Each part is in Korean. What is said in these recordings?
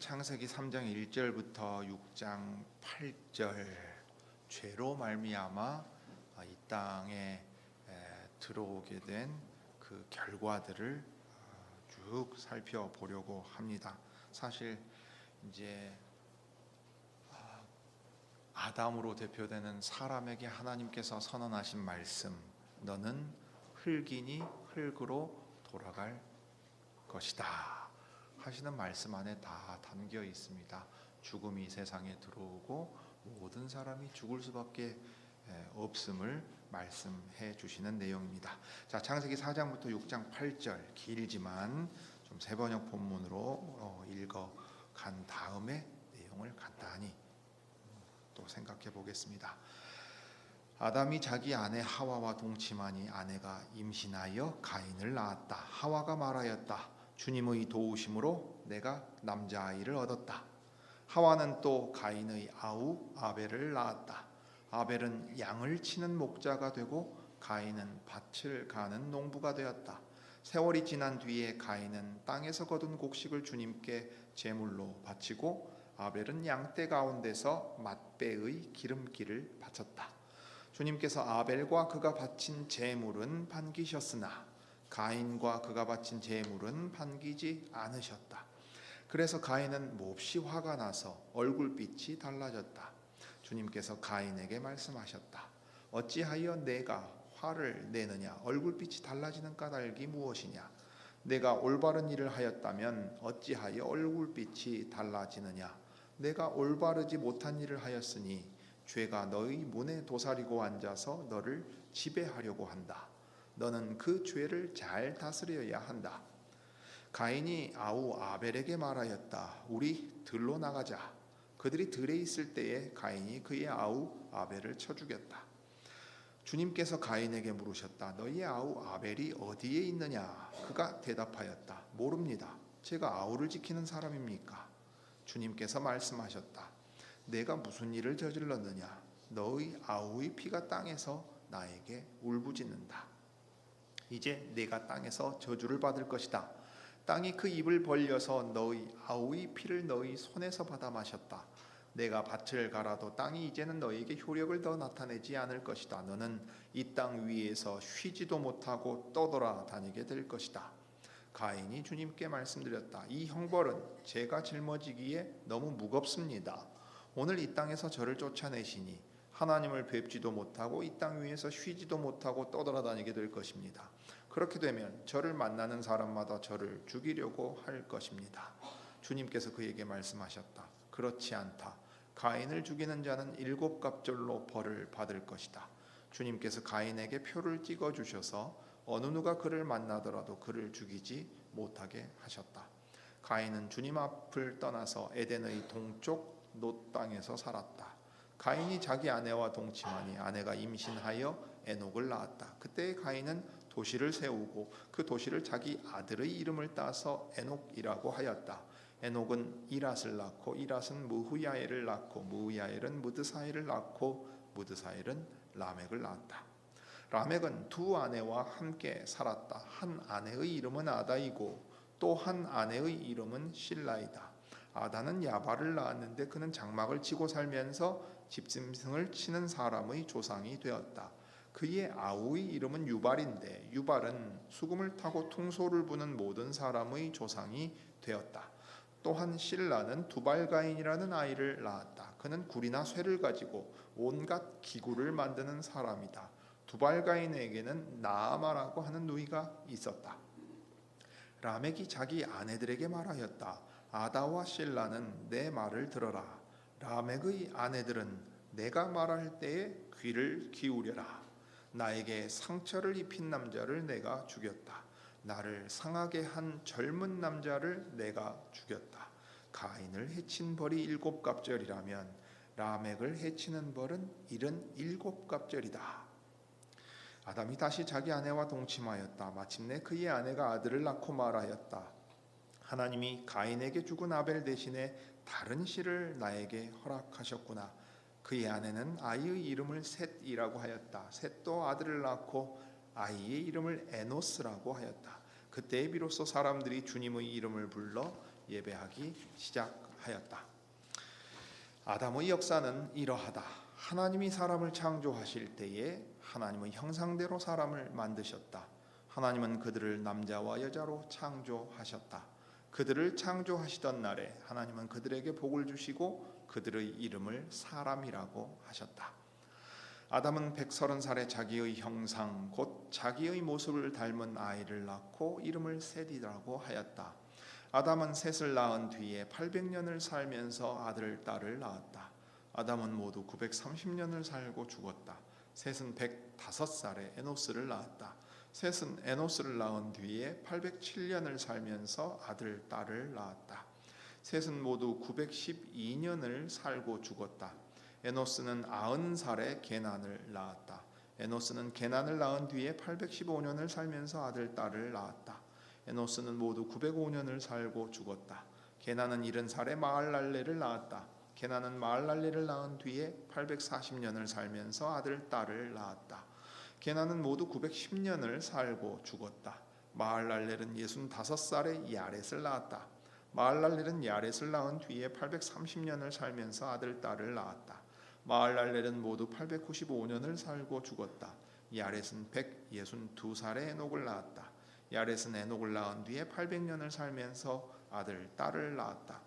창세기 3장 1절부터 6장 8절 죄로 말미암아 이 땅에 들어오게 된 그 결과들을 쭉 살펴보려고 합니다. 사실 이제 아담으로 대표되는 사람에게 하나님께서 선언하신 말씀, 너는 흙이니 흙으로 돌아갈 것이다 하시는 말씀 안에 다 담겨 있습니다. 죽음이 세상에 들어오고 모든 사람이 죽을 수밖에 없음을 말씀해 주시는 내용입니다. 자, 창세기 4장부터 6장 8절 길지만 좀 세번역 본문으로 읽어간 다음에 내용을 간단히 또 생각해 보겠습니다. 아담이 자기 아내 하와와 동침하니 아내가 임신하여 가인을 낳았다. 하와가 말하였다. 주님의 도우심으로 내가 남자아이를 얻었다. 하와는 또 가인의 아우 아벨을 낳았다. 아벨은 양을 치는 목자가 되고 가인은 밭을 가는 농부가 되었다. 세월이 지난 뒤에 가인은 땅에서 거둔 곡식을 주님께 제물로 바치고 아벨은 양떼 가운데서 맛배의 기름기를 바쳤다. 주님께서 아벨과 그가 바친 제물은 반기셨으나 가인과 그가 바친 제물은 반기지 않으셨다. 그래서 가인은 몹시 화가 나서 얼굴빛이 달라졌다. 주님께서 가인에게 말씀하셨다. 어찌하여 내가 화를 내느냐? 얼굴빛이 달라지는 까닭이 무엇이냐? 내가 올바른 일을 하였다면 어찌하여 얼굴빛이 달라지느냐? 내가 올바르지 못한 일을 하였으니 죄가 너의 문에 도사리고 앉아서 너를 지배하려고 한다. 너는 그 죄를 잘 다스려야 한다. 가인이 아우 아벨에게 말하였다. 우리 들로 나가자. 그들이 들에 있을 때에 가인이 그의 아우 아벨을 쳐 죽였다. 주님께서 가인에게 물으셨다. 너희의 아우 아벨이 어디에 있느냐? 그가 대답하였다. 모릅니다. 제가 아우를 지키는 사람입니까? 주님께서 말씀하셨다. 내가 무슨 일을 저질렀느냐? 너의 아우의 피가 땅에서 나에게 울부짖는다. 이제 내가 땅에서 저주를 받을 것이다. 땅이 그 입을 벌려서 너의 아우의 피를 너의 손에서 받아 마셨다. 내가 밭을 갈아도 땅이 이제는 너에게 효력을 더 나타내지 않을 것이다. 너는 이 땅 위에서 쉬지도 못하고 떠돌아다니게 될 것이다. 가인이 주님께 말씀드렸다. 이 형벌은 제가 짊어지기에 너무 무겁습니다. 오늘 이 땅에서 저를 쫓아내시니 하나님을 뵙지도 못하고 이 땅 위에서 쉬지도 못하고 떠돌아다니게 될 것입니다. 그렇게 되면 저를 만나는 사람마다 저를 죽이려고 할 것입니다. 주님께서 그에게 말씀하셨다. 그렇지 않다. 가인을 죽이는 자는 7갑절로 벌을 받을 것이다. 주님께서 가인에게 표를 찍어 주셔서 어느 누가 그를 만나더라도 그를 죽이지 못하게 하셨다. 가인은 주님 앞을 떠나서 에덴의 동쪽 놋 땅에서 살았다. 가인이 자기 아내와 동침하니 아내가 임신하여 에녹을 낳았다. 그때 가인은 도시를 세우고 그 도시를 자기 아들의 이름을 따서 에녹이라고 하였다. 에녹은 이랏을 낳고 이랏은 무후야엘을 낳고 무후야엘은 무드사엘을 낳고 무드사엘은 라멕을 낳았다. 라멕은 두 아내와 함께 살았다. 한 아내의 이름은 아다이고 또 한 아내의 이름은 실라이다. 아다는 야발을 낳았는데 그는 장막을 치고 살면서 집짐승을 치는 사람의 조상이 되었다. 그의 아우의 이름은 유발인데 유발은 수금을 타고 퉁소를 부는 모든 사람의 조상이 되었다. 또한 실라는 두발가인이라는 아이를 낳았다. 그는 굴이나 쇠를 가지고 온갖 기구를 만드는 사람이다. 두발가인에게는 나아마라고 하는 누이가 있었다. 라멕이 자기 아내들에게 말하였다. 아다와 실라는 내 말을 들어라. 라멕의 아내들은 내가 말할 때에 귀를 기울여라. 나에게 상처를 입힌 남자를 내가 죽였다. 나를 상하게 한 젊은 남자를 내가 죽였다. 가인을 해친 벌이 7갑절이라면 라멕을 해치는 벌은 77갑절이다. 아담이 다시 자기 아내와 동침하였다. 마침내 그의 아내가 아들을 낳고 말하였다. 하나님이 가인에게 죽은 아벨 대신에 다른 씨를 나에게 허락하셨구나. 그의 아내는 아이의 이름을 셋이라고 하였다. 셋도 아들을 낳고 아이의 이름을 에노스라고 하였다. 그때 비로소 사람들이 주님의 이름을 불러 예배하기 시작하였다. 아담의 역사는 이러하다. 하나님이 사람을 창조하실 때에 하나님의 형상대로 사람을 만드셨다. 하나님은 그들을 남자와 여자로 창조하셨다. 그들을 창조하시던 날에 하나님은 그들에게 복을 주시고 그들의 이름을 사람이라고 하셨다. 아담은 130살에 자기의 형상 곧 자기의 모습을 닮은 아이를 낳고 이름을 셋이라고 하였다. 아담은 셋을 낳은 뒤에 800년을 살면서 아들, 딸을 낳았다. 아담은 모두 930년을 살고 죽었다. 셋은 105살에 에노스를 낳았다. 셋은 에노스를 낳은 뒤에 807년을 살면서 아들, 딸을 낳았다. 셋은 모두 912년을 살고 죽었다. 에노스는 90살에 게난을 낳았다. 에노스는 게난을 낳은 뒤에 815년을 살면서 아들, 딸을 낳았다. 에노스는 모두 905년을 살고 죽었다. 게난은 70살에 마할랄레를 낳았다. 게난은 마할랄레를 낳은 뒤에 840년을 살면서 아들, 딸을 낳았다. 게난은 모두 910년을 살고 죽었다. 마할랄렐은 65살에 야렛을 낳았다. 마할랄렐은 야렛을 낳은 뒤에 830년을 살면서 아들, 딸을 낳았다. 마할랄렐은 모두 895년을 살고 죽었다. 야렛은 162살에 에녹을 낳았다. 야렛은 에녹을 낳은 뒤에 800년을 살면서 아들, 딸을 낳았다.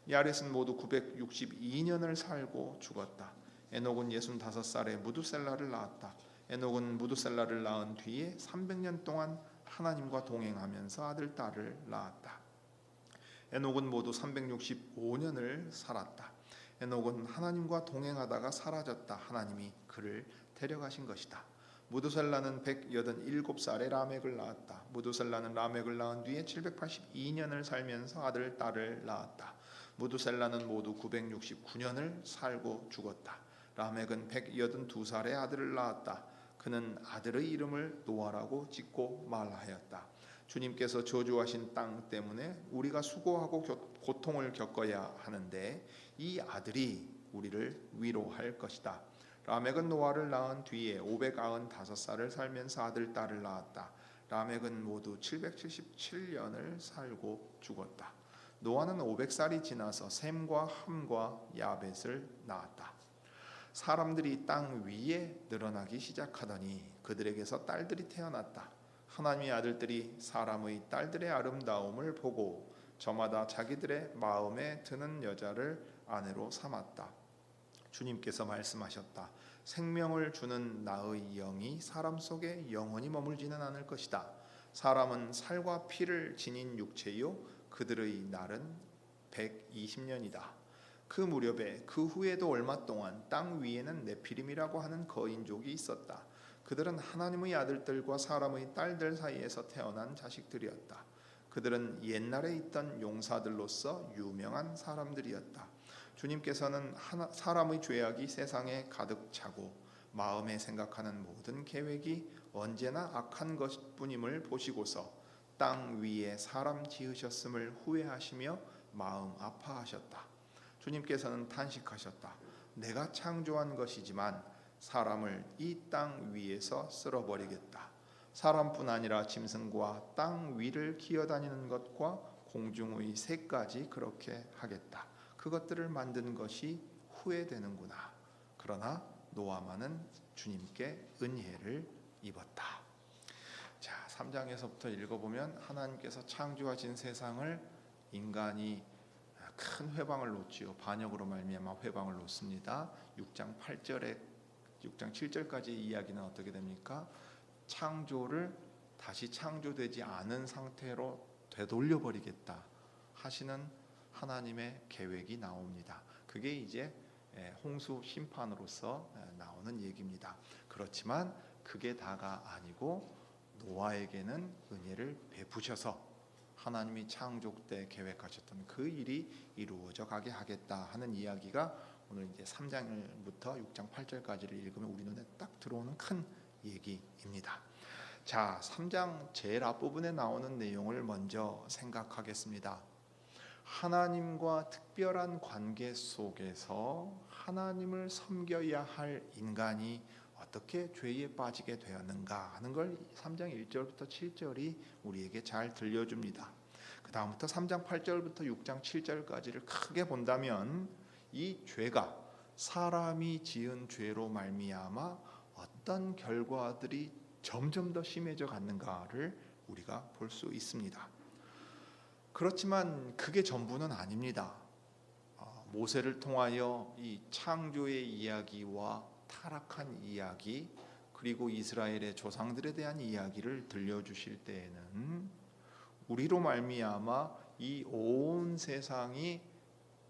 야렛은 모두 962년을 살고 죽었다. 에녹은 65살에 무두셀라를 낳았다. 에녹은 무두셀라를 낳은 뒤에 300년 동안 하나님과 동행하면서 아들, 딸을 낳았다. 에녹은 모두 365년을 살았다. 에녹은 하나님과 동행하다가 사라졌다. 하나님이 그를 데려가신 것이다. 무두셀라는 187살에 라멕을 낳았다. 무두셀라는 라멕을 낳은 뒤에 782년을 살면서 아들, 딸을 낳았다. 무두셀라는 모두 969년을 살고 죽었다. 라멕은 182살에 아들을 낳았다. 그는 아들의 이름을 노아라고 짓고 말하였다. 주님께서 저주하신 땅 때문에 우리가 수고하고 고통을 겪어야 하는데 이 아들이 우리를 위로할 것이다. 라멕은 노아를 낳은 뒤에 595살을 살면서 아들, 딸을 낳았다. 라멕은 모두 777년을 살고 죽었다. 노아는 500살이 지나서 셈과 함과 야벳을 낳았다. 사람들이 땅 위에 늘어나기 시작하더니 그들에게서 딸들이 태어났다. 하나님의 아들들이 사람의 딸들의 아름다움을 보고 저마다 자기들의 마음에 드는 여자를 아내로 삼았다. 주님께서 말씀하셨다. 생명을 주는 나의 영이 사람 속에 영원히 머물지는 않을 것이다. 사람은 살과 피를 지닌 육체요 그들의 날은 120년이다. 그 무렵에 그 후에도 얼마 동안 땅 위에는 네피림이라고 하는 거인족이 있었다. 그들은 하나님의 아들들과 사람의 딸들 사이에서 태어난 자식들이었다. 그들은 옛날에 있던 용사들로서 유명한 사람들이었다. 주님께서는 사람의 죄악이 세상에 가득 차고 마음에 생각하는 모든 계획이 언제나 악한 것뿐임을 보시고서 땅 위에 사람 지으셨음을 후회하시며 마음 아파하셨다. 주님께서는 탄식하셨다. 내가 창조한 것이지만 사람을 이 땅 위에서 쓸어버리겠다. 사람뿐 아니라 짐승과 땅 위를 기어다니는 것과 공중의 새까지 그렇게 하겠다. 그것들을 만든 것이 후회되는구나. 그러나 노아만은 주님께 은혜를 입었다. 자, 3장에서부터 읽어보면 하나님께서 창조하신 세상을 인간이 큰 회방을 놓지요. 반역으로 말미암아 회방을 놓습니다. 6장 7절까지 이야기는 어떻게 됩니까? 창조를 다시 창조되지 않은 상태로 되돌려 버리겠다 하시는 하나님의 계획이 나옵니다. 그게 이제 홍수 심판으로서 나오는 얘기입니다. 그렇지만 그게 다가 아니고 노아에게는 은혜를 베푸셔서 하나님이 창조 때 계획하셨던 그 일이 이루어져 가게 하겠다 하는 이야기가 오늘 이제 3장부터 6장 8절까지를 읽으면 우리 눈에 딱 들어오는 큰 얘기입니다. 자, 3장 제일 앞부분에 나오는 내용을 먼저 생각하겠습니다. 하나님과 특별한 관계 속에서 하나님을 섬겨야 할 인간이 어떻게 죄에 빠지게 되었는가 하는 걸 3장 1절부터 7절이 우리에게 잘 들려줍니다. 그 다음부터 3장 8절부터 6장 7절까지를 크게 본다면 이 죄가 사람이 지은 죄로 말미암아 어떤 결과들이 점점 더 심해져 갔는가를 우리가 볼 수 있습니다. 그렇지만 그게 전부는 아닙니다. 모세를 통하여 이 창조의 이야기와 타락한 이야기, 그리고 이스라엘의 조상들에 대한 이야기를 들려주실 때에는 우리로 말미암아 이 온 세상이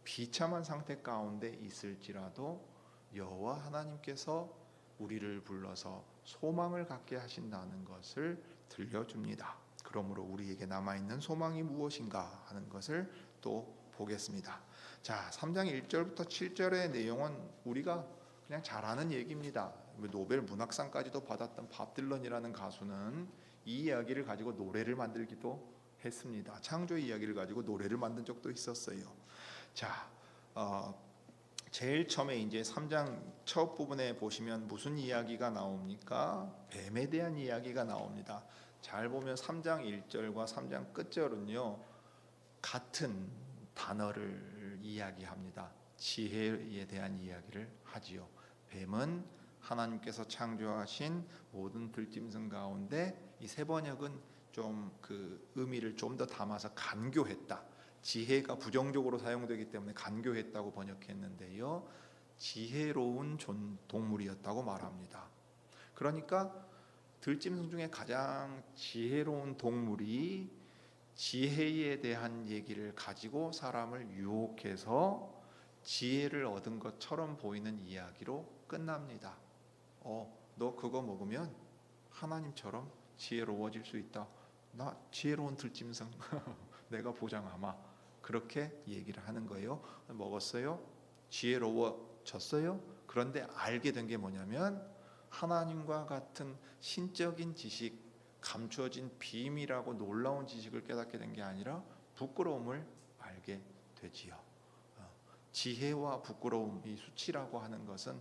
비참한 상태 가운데 있을지라도 여호와 하나님께서 우리를 불러서 소망을 갖게 하신다는 것을 들려줍니다. 그러므로 우리에게 남아있는 소망이 무엇인가 하는 것을 또 보겠습니다. 자, 3장 1절부터 7절의 내용은 우리가 그냥 잘 아는 얘기입니다. 노벨 문학상까지도 받았던 밥 딜런이라는 가수는 이 이야기를 가지고 노래를 만들기도 했습니다. 창조 이야기를 가지고 노래를 만든 적도 있었어요. 자, 제일 처음에 이제 3장 첫 부분에 보시면 무슨 이야기가 나옵니까? 뱀에 대한 이야기가 나옵니다. 잘 보면 3장 1절과 3장 끝절은요 같은 단어를 이야기합니다. 지혜에 대한 이야기를 하지요. 뱀은 하나님께서 창조하신 모든 들짐승 가운데 이 세 번역은 좀 그 의미를 좀 더 담아서 간교했다. 지혜가 부정적으로 사용되기 때문에 간교했다고 번역했는데요. 지혜로운 동물이었다고 말합니다. 그러니까 들짐승 중에 가장 지혜로운 동물이 지혜에 대한 얘기를 가지고 사람을 유혹해서 지혜를 얻은 것처럼 보이는 이야기로 끝납니다. 너 그거 먹으면 하나님처럼 지혜로워질 수 있다. 나 지혜로운 들짐승 내가 보장하마. 그렇게 얘기를 하는 거예요. 먹었어요? 지혜로워졌어요? 그런데 알게 된 게 뭐냐면 하나님과 같은 신적인 지식, 감추어진 비밀하고 놀라운 지식을 깨닫게 된 게 아니라 부끄러움을 알게 되지요. 지혜와 부끄러움, 이 수치라고 하는 것은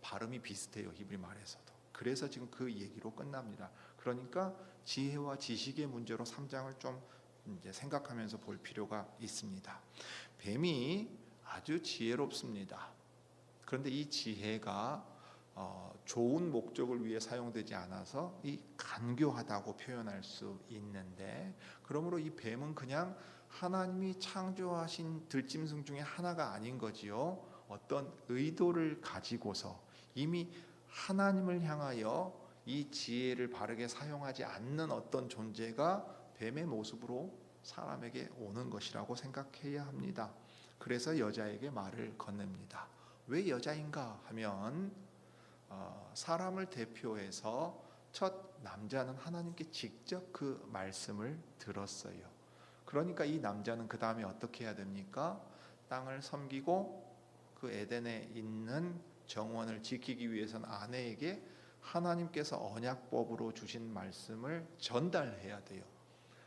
발음이 비슷해요. 히브리 말에서도. 그래서 지금 그 얘기로 끝납니다. 그러니까 지혜와 지식의 문제로 3장을 좀 이제 생각하면서 볼 필요가 있습니다. 뱀이 아주 지혜롭습니다. 그런데 이 지혜가 좋은 목적을 위해 사용되지 않아서 이 간교하다고 표현할 수 있는데, 그러므로 이 뱀은 그냥 하나님이 창조하신 들짐승 중에 하나가 아닌 거지요. 어떤 의도를 가지고서 이미 하나님을 향하여 이 지혜를 바르게 사용하지 않는 어떤 존재가 뱀의 모습으로 사람에게 오는 것이라고 생각해야 합니다. 그래서 여자에게 말을 건넵니다. 왜 여자인가 하면 사람을 대표해서 첫 남자는 하나님께 직접 그 말씀을 들었어요. 그러니까 이 남자는 그 다음에 어떻게 해야 됩니까? 땅을 섬기고 그 에덴에 있는 정원을 지키기 위해서는 아내에게 하나님께서 언약법으로 주신 말씀을 전달해야 돼요.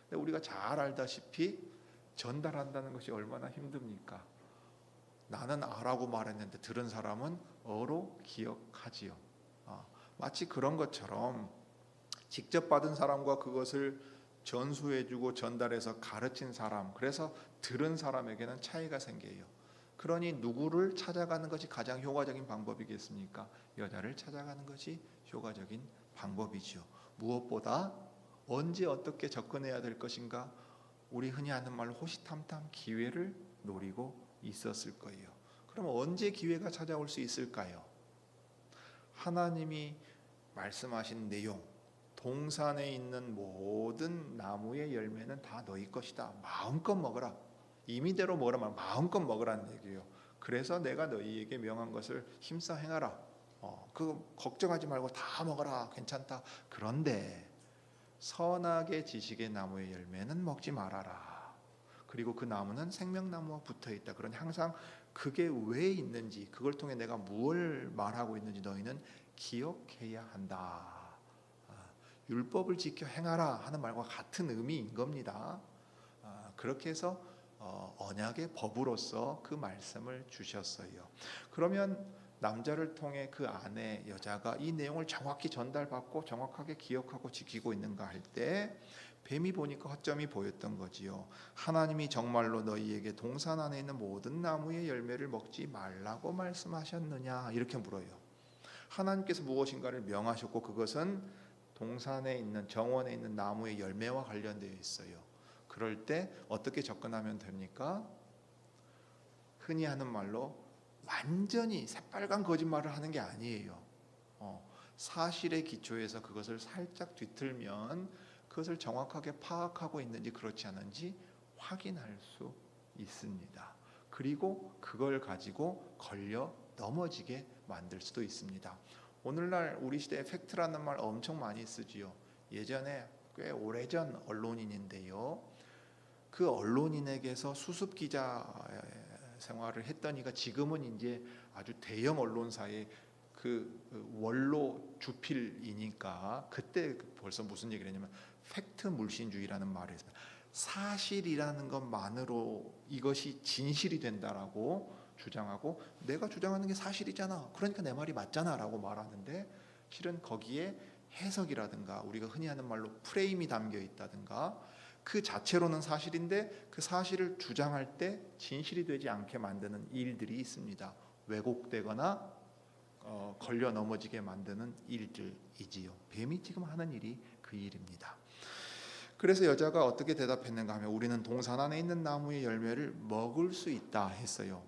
근데 우리가 잘 알다시피 전달한다는 것이 얼마나 힘듭니까? 나는 아라고 말했는데 들은 사람은 어로 기억하지요. 마치 그런 것처럼 직접 받은 사람과 그것을 전수해주고 전달해서 가르친 사람, 그래서 들은 사람에게는 차이가 생겨요. 그러니 누구를 찾아가는 것이 가장 효과적인 방법이겠습니까? 여자를 찾아가는 것이 효과적인 방법이죠. 무엇보다 언제 어떻게 접근해야 될 것인가, 우리 흔히 하는 말로 호시탐탐 기회를 노리고 있었을 거예요. 그럼 언제 기회가 찾아올 수 있을까요? 하나님이 말씀하신 내용, 동산에 있는 모든 나무의 열매는 다 너희 것이다. 마음껏 먹어라. 임의대로 먹으라 말 마음껏 먹으라는 얘기예요. 그래서 내가 너희에게 명한 것을 힘써 행하라. 그거 걱정하지 말고 다 먹어라. 괜찮다. 그런데 선악의 지식의 나무의 열매는 먹지 말아라. 그리고 그 나무는 생명나무와 붙어있다. 그러니 항상 그게 왜 있는지, 그걸 통해 내가 무엇을 말하고 있는지 너희는 기억해야 한다. 율법을 지켜 행하라 하는 말과 같은 의미인 겁니다. 그렇게 해서 언약의 법으로서 그 말씀을 주셨어요. 그러면 남자를 통해 그 아내 여자가 이 내용을 정확히 전달받고 정확하게 기억하고 지키고 있는가 할 때 뱀이 보니까 허점이 보였던 거지요. 하나님이 정말로 너희에게 동산 안에 있는 모든 나무의 열매를 먹지 말라고 말씀하셨느냐 이렇게 물어요. 하나님께서 무엇인가를 명하셨고 그것은 동산에 있는 정원에 있는 나무의 열매와 관련되어 있어요. 그럴 때 어떻게 접근하면 됩니까? 흔히 하는 말로 완전히 새빨간 거짓말을 하는 게 아니에요. 사실의 기초에서 그것을 살짝 뒤틀면 그것을 정확하게 파악하고 있는지 그렇지 않은지 확인할 수 있습니다. 그리고 그걸 가지고 걸려 넘어지게 만들 수도 있습니다. 오늘날 우리 시대에 팩트라는 말 엄청 많이 쓰지요. 예전에 꽤 오래전 언론인인데요. 그 언론인에게서 수습 기자 생활을 했던 이가 지금은 이제 아주 대형 언론사의 그 원로 주필이니까 그때 벌써 무슨 얘기를 했냐면 팩트 물신주의라는 말을 했습니다. 사실이라는 것만으로 이것이 진실이 된다라고 주장하고 내가 주장하는 게 사실이잖아. 그러니까 내 말이 맞잖아라고 말하는데 실은 거기에 해석이라든가 우리가 흔히 하는 말로 프레임이 담겨 있다든가 그 자체로는 사실인데 그 사실을 주장할 때 진실이 되지 않게 만드는 일들이 있습니다. 왜곡되거나 걸려 넘어지게 만드는 일들이지요. 뱀이 지금 하는 일이 그 일입니다. 그래서 여자가 어떻게 대답했는가 하면 우리는 동산 안에 있는 나무의 열매를 먹을 수 있다 했어요.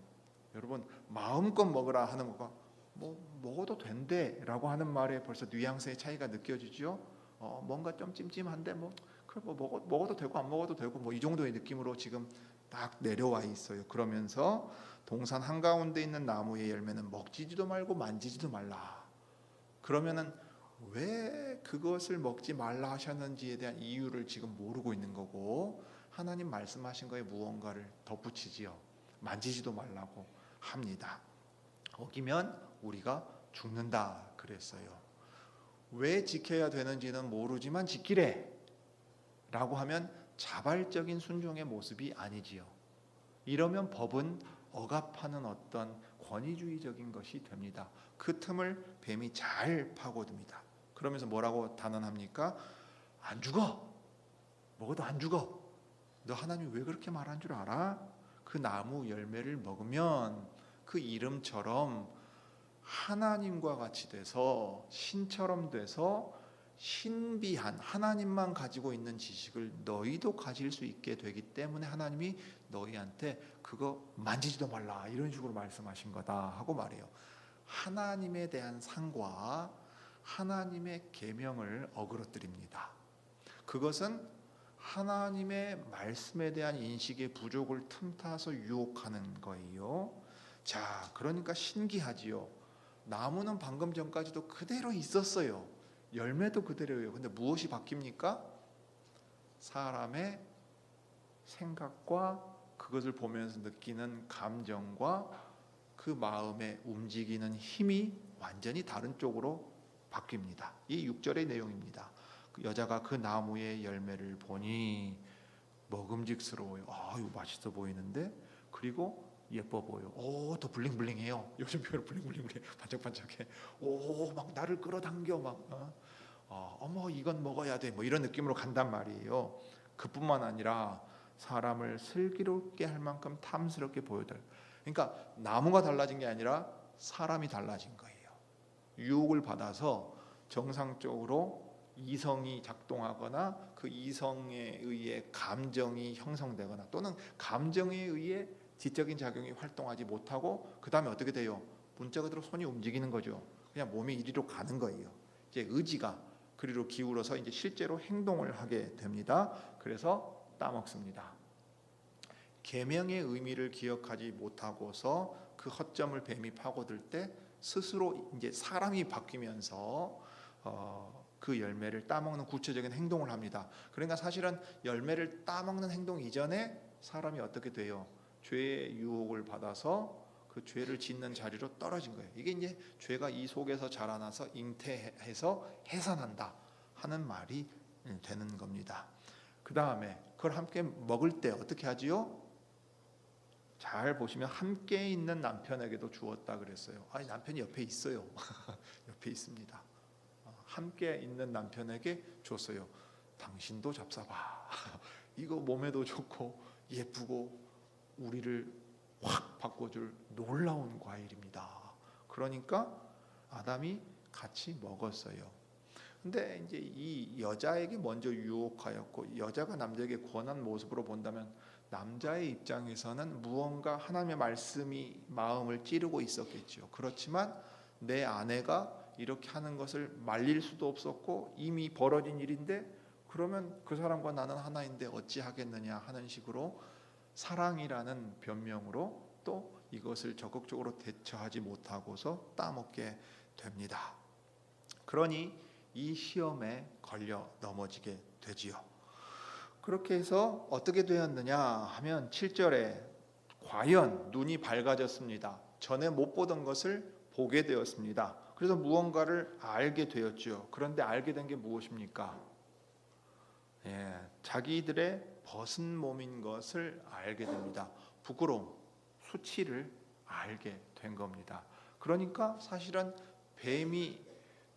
여러분 마음껏 먹으라 하는 거가 뭐 먹어도 된대 라고 하는 말에 벌써 뉘앙스의 차이가 느껴지죠. 뭔가 좀 찜찜한데 뭐 그래 뭐 먹어도 되고 안 먹어도 되고 뭐 이 정도의 느낌으로 지금 딱 내려와 있어요. 그러면서 동산 한가운데 있는 나무의 열매는 먹지도 말고 만지지도 말라. 그러면은 왜 그것을 먹지 말라 하셨는지에 대한 이유를 지금 모르고 있는 거고 하나님 말씀하신 거에 무언가를 덧붙이지요. 만지지도 말라고 합니다. 어기면 우리가 죽는다 그랬어요. 왜 지켜야 되는지는 모르지만 지키래 라고 하면 자발적인 순종의 모습이 아니지요. 이러면 법은 억압하는 어떤 권위주의적인 것이 됩니다. 그 틈을 뱀이 잘 파고듭니다. 그러면서 뭐라고 단언합니까? 안 죽어. 먹어도 안 죽어. 너 하나님이 왜 그렇게 말한 줄 알아? 그 나무 열매를 먹으면 그 이름처럼 하나님과 같이 돼서 신처럼 돼서 신비한 하나님만 가지고 있는 지식을 너희도 가질 수 있게 되기 때문에 하나님이 너희한테 그거 만지지도 말라 이런 식으로 말씀하신 거다 하고 말해요. 하나님에 대한 상과 하나님의 계명을 어그러뜨립니다. 그것은 하나님의 말씀에 대한 인식의 부족을 틈타서 유혹하는 거예요. 자, 그러니까 신기하지요. 나무는 방금 전까지도 그대로 있었어요. 열매도 그대로예요. 근데 무엇이 바뀝니까? 사람의 생각과 그것을 보면서 느끼는 감정과 그 마음에 움직이는 힘이 완전히 다른 쪽으로 바뀝니다. 이 6절의 내용입니다. 그 여자가 그 나무의 열매를 보니 먹음직스러워요. 이거 맛있어 보이는데 그리고 예뻐 보여. 더 블링블링해요. 요즘 표현 블링블링해. 반짝반짝해. 막 나를 끌어당겨 막. 어머 이건 먹어야 돼. 뭐 이런 느낌으로 간단 말이에요. 그뿐만 아니라 사람을 슬기롭게 할 만큼 탐스럽게 보여달. 그러니까 나무가 달라진 게 아니라 사람이 달라진 거예요. 유혹을 받아서 정상적으로 이성이 작동하거나 그 이성에 의해 감정이 형성되거나 또는 감정에 의해 지적인 작용이 활동하지 못하고 그 다음에 어떻게 돼요? 문자 그대로 손이 움직이는 거죠. 그냥 몸이 이리로 가는 거예요. 이제 의지가 그리로 기울어서 이제 실제로 행동을 하게 됩니다. 그래서 따먹습니다. 계명의 의미를 기억하지 못하고서 그 허점을 뱀이 파고들 때 스스로 이제 사람이 바뀌면서 그 열매를 따먹는 구체적인 행동을 합니다. 그러니까 사실은 열매를 따먹는 행동 이전에 사람이 어떻게 돼요? 죄의 유혹을 받아서 그 죄를 짓는 자리로 떨어진 거예요. 이게 이제 죄가 이 속에서 자라나서 잉태해서 해산한다 하는 말이 되는 겁니다. 그 다음에 그걸 함께 먹을 때 어떻게 하지요? 잘 보시면 함께 있는 남편에게도 주었다 그랬어요. 남편이 옆에 있어요. 옆에 있습니다. 함께 있는 남편에게 줬어요. 당신도 잡숴봐. 이거 몸에도 좋고 예쁘고 우리를 확 바꿔줄 놀라운 과일입니다. 그러니까 아담이 같이 먹었어요. 근데 이제 이 여자에게 먼저 유혹하였고, 여자가 남자에게 권한 모습으로 본다면 남자의 입장에서는 무언가 하나님의 말씀이 마음을 찌르고 있었겠죠. 그렇지만 내 아내가 이렇게 하는 것을 말릴 수도 없었고 이미 벌어진 일인데, 그러면 그 사람과 나는 하나인데 어찌 하겠느냐 하는 식으로 사랑이라는 변명으로 또 이것을 적극적으로 대처하지 못하고서 따먹게 됩니다. 그러니 이 시험에 걸려 넘어지게 되지요. 그렇게 해서 어떻게 되었느냐 하면 7절에 과연 눈이 밝아졌습니다. 전에 못 보던 것을 보게 되었습니다. 그래서 무언가를 알게 되었죠. 그런데 알게 된 게 무엇입니까? 자기들의 벗은 몸인 것을 알게 됩니다. 부끄러움, 수치를 알게 된 겁니다. 그러니까 사실은 뱀이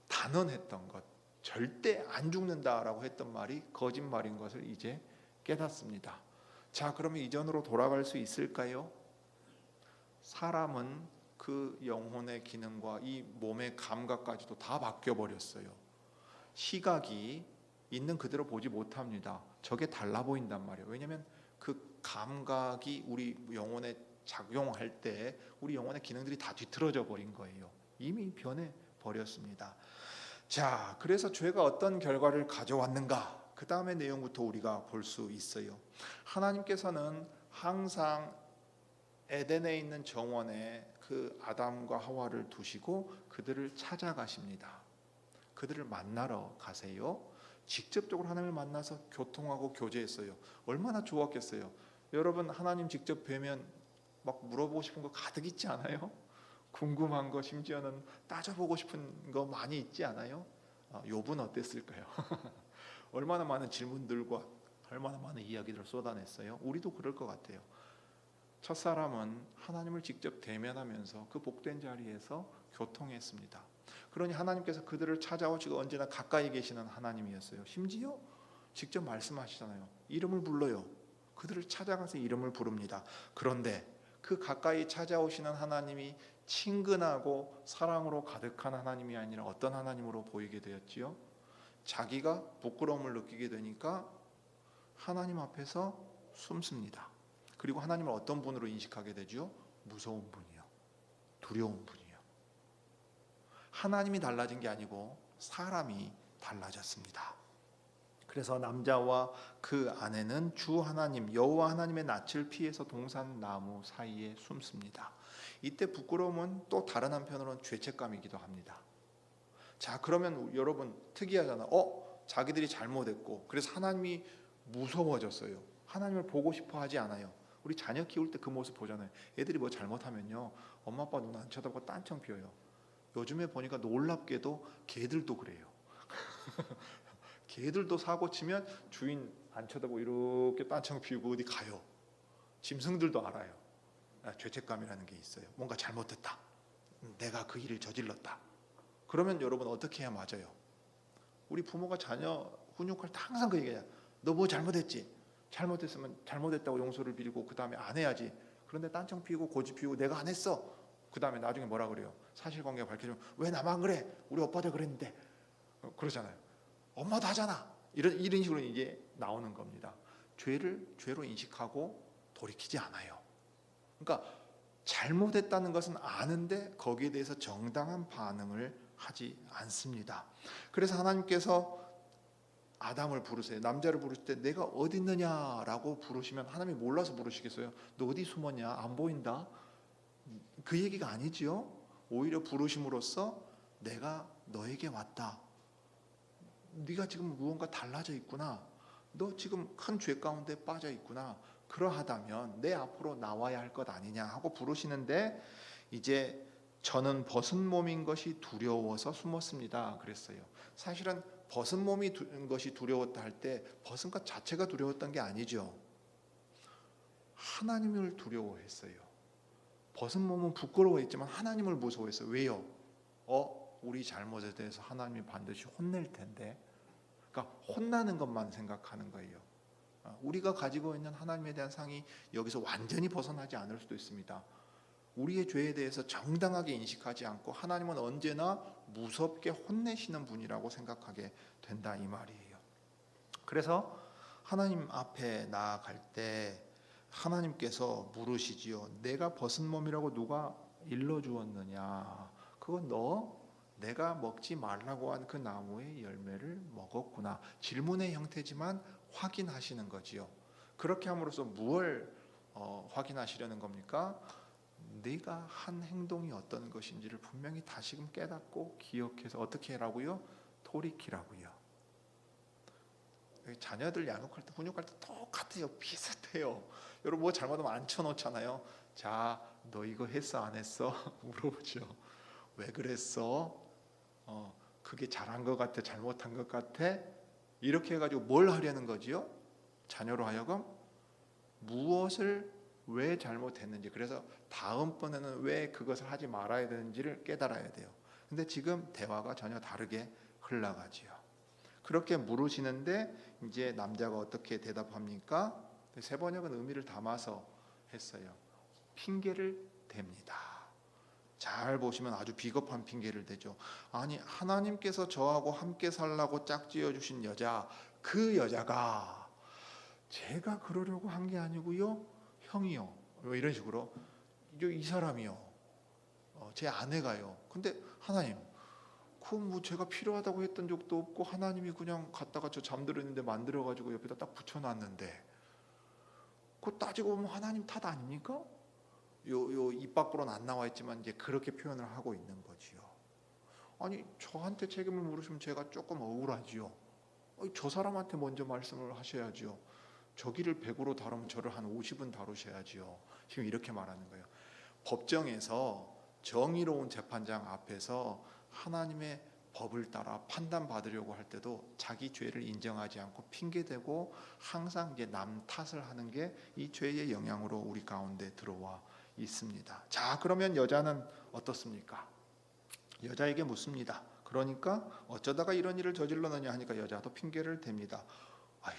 단언했던 것, 절대 안 죽는다라고 했던 말이 거짓말인 것을 이제 깨닫습니다. 자, 그러면 이전으로 돌아갈 수 있을까요? 사람은 그 영혼의 기능과 이 몸의 감각까지도 다 바뀌어 버렸어요. 시각이 있는 그대로 보지 못합니다. 저게 달라 보인단 말이에요. 왜냐하면 그 감각이 우리 영혼에 작용할 때 우리 영혼의 기능들이 다 뒤틀어져 버린 거예요. 이미 변해 버렸습니다. 자, 그래서 죄가 어떤 결과를 가져왔는가? 그 다음의 내용부터 우리가 볼 수 있어요. 하나님께서는 항상 에덴에 있는 정원에 그 아담과 하와를 두시고 그들을 찾아가십니다. 그들을 만나러 가세요. 직접적으로 하나님을 만나서 교통하고 교제했어요. 얼마나 좋았겠어요. 여러분, 하나님 직접 뵈면 막 물어보고 싶은 거 가득 있지 않아요? 궁금한 거, 심지어는 따져보고 싶은 거 많이 있지 않아요? 욥은 어땠을까요? 얼마나 많은 질문들과 얼마나 많은 이야기들을 쏟아냈어요. 우리도 그럴 것 같아요. 첫사람은 하나님을 직접 대면하면서 그 복된 자리에서 교통했습니다. 그러니 하나님께서 그들을 찾아오시고 언제나 가까이 계시는 하나님이었어요. 심지어 직접 말씀하시잖아요. 이름을 불러요. 그들을 찾아가서 이름을 부릅니다. 그런데 그 가까이 찾아오시는 하나님이 친근하고 사랑으로 가득한 하나님이 아니라 어떤 하나님으로 보이게 되었지요? 자기가 부끄러움을 느끼게 되니까 하나님 앞에서 숨습니다. 그리고 하나님을 어떤 분으로 인식하게 되죠? 무서운 분이요, 두려운 분이요. 하나님이 달라진 게 아니고 사람이 달라졌습니다. 그래서 남자와 그 아내는 주 하나님 여호와 하나님의 낯을 피해서 동산 나무 사이에 숨습니다. 이때 부끄러움은 또 다른 한편으로는 죄책감이기도 합니다. 자, 그러면 여러분 특이하잖아. 자기들이 잘못했고 그래서 하나님이 무서워졌어요. 하나님을 보고 싶어 하지 않아요. 우리 자녀 키울 때 그 모습 보잖아요. 애들이 뭐 잘못하면요, 엄마 아빠 눈 안 쳐다보고 딴청 피워요. 요즘에 보니까 놀랍게도 개들도 그래요. 개들도 사고 치면 주인 안 쳐다보고 이렇게 딴청 피우고 어디 가요. 짐승들도 알아요. 죄책감이라는 게 있어요. 뭔가 잘못됐다, 내가 그 일을 저질렀다. 그러면 여러분 어떻게 해야 맞아요? 우리 부모가 자녀 훈육할 때 항상 그 얘기해요. 너 뭐 잘못했지? 잘못했으면 잘못했다고 용서를 빌고 그 다음에 안 해야지. 그런데 딴청 피우고 고집 피우고 내가 안 했어. 그 다음에 나중에 뭐라 그래요? 사실관계가 밝혀지면 왜 나만 그래? 우리 오빠도 그랬는데. 그러잖아요. 엄마도 하잖아. 이런 식으로 이제 나오는 겁니다. 죄를 죄로 인식하고 돌이키지 않아요. 그러니까 잘못했다는 것은 아는데 거기에 대해서 정당한 반응을 하지 않습니다. 그래서 하나님께서 아담을 부르세요. 남자를 부르실 때 내가 어디 있느냐라고 부르시면 하나님이 몰라서 부르시겠어요? 너 어디 숨었냐? 안 보인다? 그 얘기가 아니지요. 오히려 부르심으로써 내가 너에게 왔다. 네가 지금 무언가 달라져 있구나. 너 지금 큰 죄 가운데 빠져 있구나. 그러하다면 내 앞으로 나와야 할 것 아니냐 하고 부르시는데, 이제 저는 벗은 몸인 것이 두려워서 숨었습니다 그랬어요. 사실은 벗은 몸이 것이 두려웠다 할 때 벗은 것 자체가 두려웠던 게 아니죠. 하나님을 두려워했어요. 벗은 몸은 부끄러워했지만 하나님을 무서워했어요. 왜요? 우리 잘못에 대해서 하나님이 반드시 혼낼 텐데. 그러니까 그러니까 혼나는 것만 생각하는 거예요. 우리가 가지고 있는 하나님에 대한 상이 여기서 완전히 벗어나지 않을 수도 있습니다. 우리의 죄에 대해서 정당하게 인식하지 않고 하나님은 언제나 무섭게 혼내시는 분이라고 생각하게 된다 이 말이에요. 그래서 하나님 앞에 나아갈 때 하나님께서 물으시지요. 내가 벗은 몸이라고 누가 일러주었느냐? 그건 너 내가 먹지 말라고 한 그 나무의 열매를 먹었구나. 질문의 형태지만 확인하시는 거지요. 그렇게 함으로써 무엇을 확인하시려는 겁니까? 네가 한 행동이 어떤 것인지를 분명히 다시금 깨닫고 기억해서 어떻게 하라고요? 돌이키라고요. 자녀들 양육할 때 훈육할 때 똑같아요. 비슷해요. 여러분 뭐 잘못하면 앉혀놓잖아요. 자, 너 이거 했어 안 했어? 물어보죠. 왜 그랬어? 그게 잘한 것 같아 잘못한 것 같아? 이렇게 해가지고 뭘 하려는 거지요? 자녀로 하여금 무엇을 왜 잘못했는지, 그래서 다음번에는 왜 그것을 하지 말아야 되는지를 깨달아야 돼요. 근데 지금 대화가 전혀 다르게 흘러가지요. 그렇게 물으시는데 이제 남자가 어떻게 대답합니까? 세 번역은 의미를 담아서 했어요. 핑계를 댑니다. 잘 보시면 아주 비겁한 핑계를 대죠. 아니 하나님께서 저하고 함께 살라고 짝지어 주신 여자, 그 여자가 제가 그러려고 한 게 아니고요, 형이요, 이런 식으로 이 사람이요, 제 아내가요. 근데 하나님, 그 뭐 제가 필요하다고 했던 적도 없고 하나님이 그냥 갖다가 저 잠들었는데 만들어가지고 옆에다 딱 붙여놨는데, 그거 따지고 보면 하나님 탓 아닙니까? 요 입 밖으로는 안 나와 있지만 이제 그렇게 표현을 하고 있는 거지요. 아니 저한테 책임을 물으시면 제가 조금 억울하지요. 저 사람한테 먼저 말씀을 하셔야지요. 저기를 100으로 다루면 저를 한 50은 다루셔야지요. 지금 이렇게 말하는 거예요. 법정에서 정의로운 재판장 앞에서 하나님의 법을 따라 판단받으려고 할 때도 자기 죄를 인정하지 않고 핑계대고 항상 이제 남 탓을 하는 게 이 죄의 영향으로 우리 가운데 들어와 있습니다. 자, 그러면 여자는 어떻습니까? 여자에게 묻습니다. 그러니까 어쩌다가 이런 일을 저질렀느냐 하니까 여자도 핑계를 댑니다. 아이,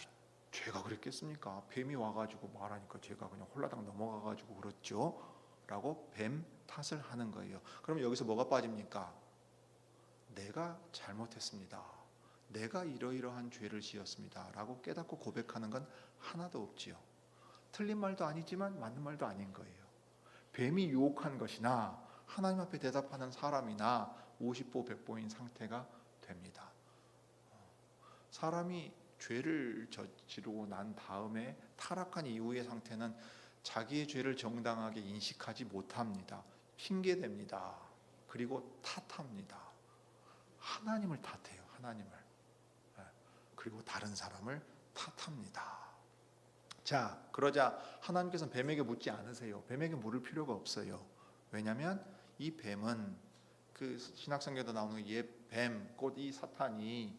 제가 그랬겠습니까? 뱀이 와가지고 말하니까 제가 그냥 홀라당 넘어가가지고 그렇죠 라고 뱀 탓을 하는 거예요. 그럼 여기서 뭐가 빠집니까? 내가 잘못했습니다. 내가 이러이러한 죄를 지었습니다 라고 깨닫고 고백하는 건 하나도 없지요. 틀린 말도 아니지만 맞는 말도 아닌 거예요. 뱀이 유혹한 것이나 하나님 앞에 대답하는 사람이나 50보 100보인 상태가 됩니다. 사람이 죄를 저지르고 난 다음에 타락한 이후의 상태는 자기의 죄를 정당하게 인식하지 못합니다. 핑계댑니다. 그리고 탓합니다. 하나님을 탓해요. 하나님을. 그리고 다른 사람을 탓합니다. 자, 그러자 하나님께서는 뱀에게 묻지 않으세요. 뱀에게 물을 필요가 없어요. 왜냐하면 이 뱀은 그 신약성경에도 나오는 옛 뱀, 곧 이 사탄이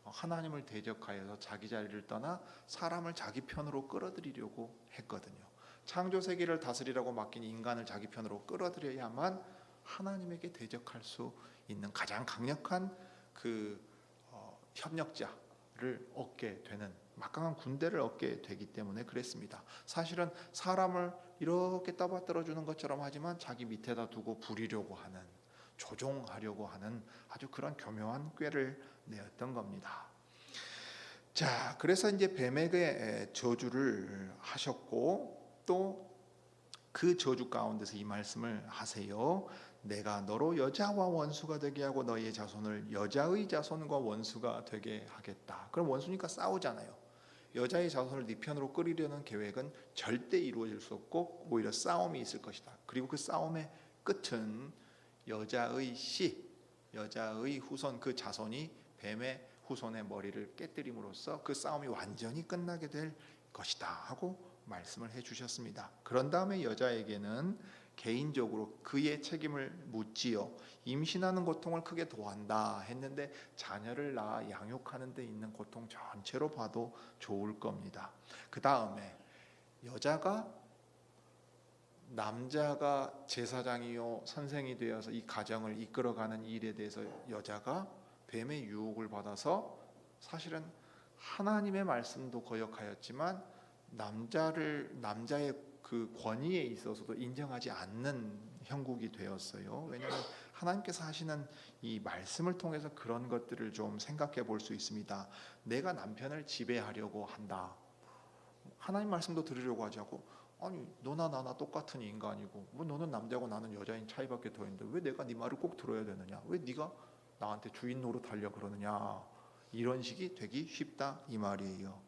하나님을 대적하여서 자기 자리를 떠나 사람을 자기 편으로 끌어들이려고 했거든요. 창조 세계를 다스리라고 맡긴 인간을 자기 편으로 끌어들여야만 하나님에게 대적할 수 있는 가장 강력한 그 협력자를 얻게 되는, 막강한 군대를 얻게 되기 때문에 그랬습니다. 사실은 사람을 이렇게 떠받들어 주는 것처럼 하지만 자기 밑에다 두고 부리려고 하는, 조종하려고 하는 아주 그런 교묘한 꾀를 내었던 겁니다. 자, 그래서 이제 뱀에게 저주를 하셨고 또 그 저주 가운데서 이 말씀을 하세요. 내가 너로 여자와 원수가 되게 하고 너의 자손을 여자의 자손과 원수가 되게 하겠다. 그럼 원수니까 싸우잖아요. 여자의 자손을 네 편으로 끌이려는 계획은 절대 이루어질 수 없고 오히려 싸움이 있을 것이다. 그리고 그 싸움의 끝은 여자의 씨, 여자의 후손, 그 자손이 뱀의 후손의 머리를 깨뜨림으로써 그 싸움이 완전히 끝나게 될 것이다 하고 말씀을 해주셨습니다. 그런 다음에 여자에게는 개인적으로 그의 책임을 묻지요. 임신하는 고통을 크게 도한다 했는데 자녀를 낳아 양육하는 데 있는 고통 전체로 봐도 좋을 겁니다. 그 다음에 여자가, 남자가 제사장이요 선생이 되어서 이 가정을 이끌어가는 일에 대해서 여자가 뱀의 유혹을 받아서 사실은 하나님의 말씀도 거역하였지만 남자의 그 권위에 있어서도 인정하지 않는 형국이 되었어요. 왜냐하면 하나님께서 하시는 이 말씀을 통해서 그런 것들을 좀 생각해 볼 수 있습니다. 내가 남편을 지배하려고 한다. 하나님 말씀도 들으려고 하지 않고, 아니 너나 나나 똑같은 인간이고 뭐 너는 남자고 나는 여자인 차이밖에 더 있는데 왜 내가 네 말을 꼭 들어야 되느냐, 왜 네가 나한테 주인 노릇하려 그러느냐, 이런 식이 되기 쉽다 이 말이에요.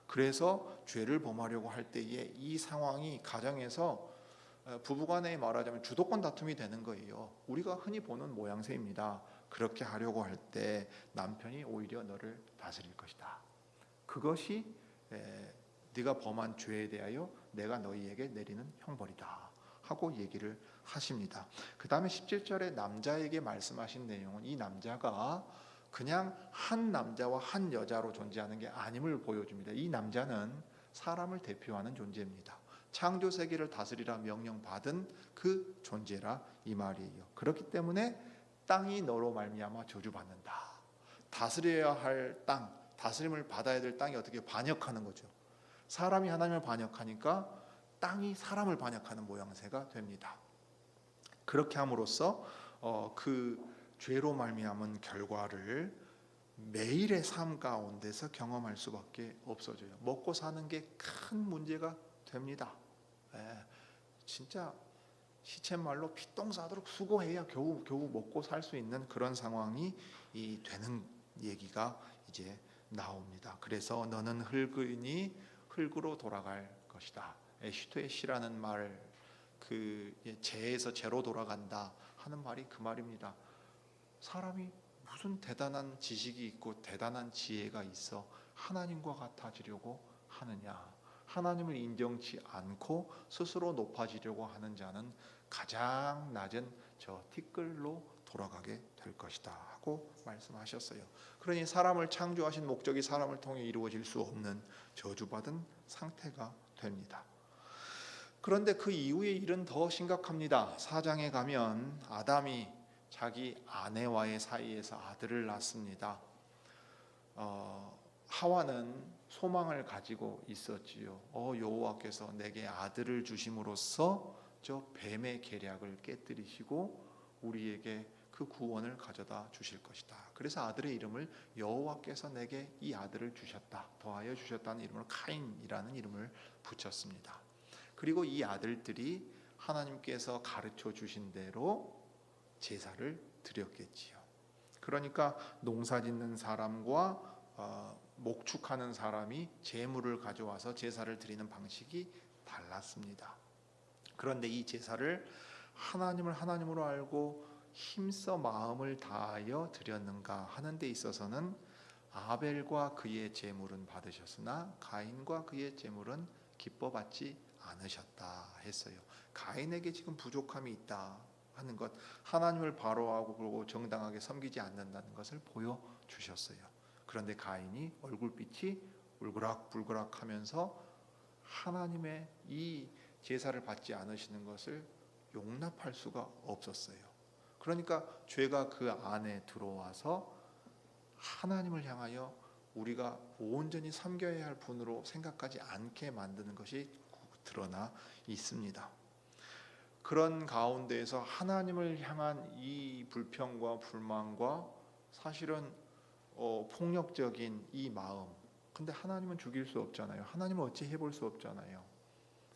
그래서 죄를 범하려고 할 때에 이 상황이 가정에서 부부간에 말하자면 주도권 다툼이 되는 거예요. 우리가 흔히 보는 모양새입니다. 그렇게 하려고 할 때 남편이 오히려 너를 다스릴 것이다. 그것이 네가 범한 죄에 대하여 내가 너희에게 내리는 형벌이다 하고 얘기를 하십니다. 그 다음에 17절에 남자에게 말씀하신 내용은 이 남자가 그냥 한 남자와 한 여자로 존재하는 게 아님을 보여줍니다. 이 남자는 사람을 대표하는 존재입니다. 창조 세계를 다스리라 명령받은 그 존재라 이 말이에요. 그렇기 때문에 땅이 너로 말미암아 저주받는다. 다스려야 할 땅, 다스림을 받아야 될 땅이 어떻게 반역하는 거죠. 사람이 하나님을 반역하니까 땅이 사람을 반역하는 모양새가 됩니다. 그렇게 함으로써 그 죄로 말미암은 결과를 매일의 삶 가운데서 경험할 수밖에 없어져요. 먹고 사는 게 큰 문제가 됩니다. 진짜 시쳇말로 피똥 싸도록 수고해야 겨우 먹고 살 수 있는 그런 상황이 되는 얘기가 이제 나옵니다. 그래서 너는 흙이니 흙으로 돌아갈 것이다. 슈토의 시라는 말, 그 재에서 재로 돌아간다 하는 말이 그 말입니다. 사람이 무슨 대단한 지식이 있고 대단한 지혜가 있어 하나님과 같아지려고 하느냐, 하나님을 인정치 않고 스스로 높아지려고 하는 자는 가장 낮은 저 티끌로 돌아가게 될 것이다 하고 말씀하셨어요. 그러니 사람을 창조하신 목적이 사람을 통해 이루어질 수 없는 저주받은 상태가 됩니다. 그런데 그 이후의 일은 더 심각합니다. 4장에 가면 아담이 자기 아내와의 사이에서 아들을 낳습니다. 하와는 소망을 가지고 있었지요. 여호와께서 내게 아들을 주심으로써 저 뱀의 계략을 깨뜨리시고 우리에게 그 구원을 가져다 주실 것이다. 그래서 아들의 이름을 여호와께서 내게 이 아들을 주셨다, 더하여 주셨다는 이름을 카인이라는 이름을 붙였습니다. 그리고 이 아들들이 하나님께서 가르쳐 주신 대로 제사를 드렸겠지요. 그러니까 농사짓는 사람과 목축하는 사람이 제물을 가져와서 제사를 드리는 방식이 달랐습니다. 그런데 이 제사를 하나님을 하나님으로 알고 힘써 마음을 다하여 드렸는가 하는 데 있어서는 아벨과 그의 제물은 받으셨으나 가인과 그의 제물은 기뻐 받지 않으셨다 했어요. 가인에게 지금 부족함이 있다 하는 것, 하나님을 바로하고 그리고 정당하게 섬기지 않는다는 것을 보여주셨어요. 그런데 가인이 얼굴빛이 울그락불그락 하면서 하나님의 이 제사를 받지 않으시는 것을 용납할 수가 없었어요. 그러니까 죄가 그 안에 들어와서 하나님을 향하여 우리가 온전히 섬겨야 할 분으로 생각하지 않게 만드는 것이 드러나 있습니다. 그런 가운데에서 하나님을 향한 이 불평과 불만과 사실은 폭력적인 이 마음, 근데 하나님은 죽일 수 없잖아요. 하나님은 어찌 해볼 수 없잖아요.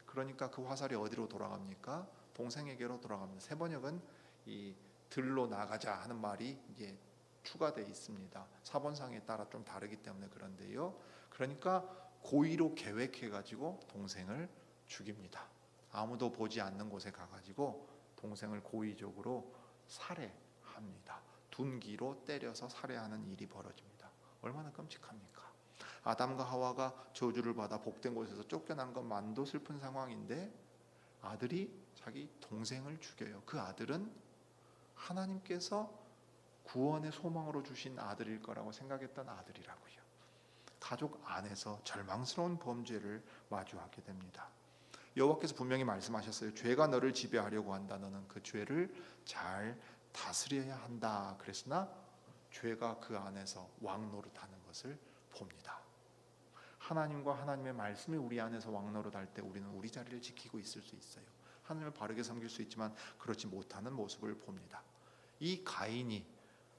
그러니까 그 화살이 어디로 돌아갑니까? 동생에게로 돌아갑니다. 세번역은 이 들로 나가자 하는 말이 이제 추가되어 있습니다. 사본상에 따라 좀 다르기 때문에 그런데요. 그러니까 고의로 계획해가지고 동생을 죽입니다. 아무도 보지 않는 곳에 가가지고 동생을 고의적으로 살해합니다. 둔기로 때려서 살해하는 일이 벌어집니다. 얼마나 끔찍합니까? 아담과 하와가 저주를 받아 복된 곳에서 쫓겨난 건 만도 슬픈 상황인데 아들이 자기 동생을 죽여요. 그 아들은 하나님께서 구원의 소망으로 주신 아들일 거라고 생각했던 아들이라고요. 가족 안에서 절망스러운 범죄를 마주하게 됩니다. 여호와께서 분명히 말씀하셨어요. 죄가 너를 지배하려고 한다. 너는 그 죄를 잘 다스려야 한다. 그랬으나 죄가 그 안에서 왕노릇하는 것을 봅니다. 하나님과 하나님의 말씀이 우리 안에서 왕노릇할 때 우리는 우리 자리를 지키고 있을 수 있어요. 하나님을 바르게 섬길 수 있지만 그렇지 못하는 모습을 봅니다. 이 가인이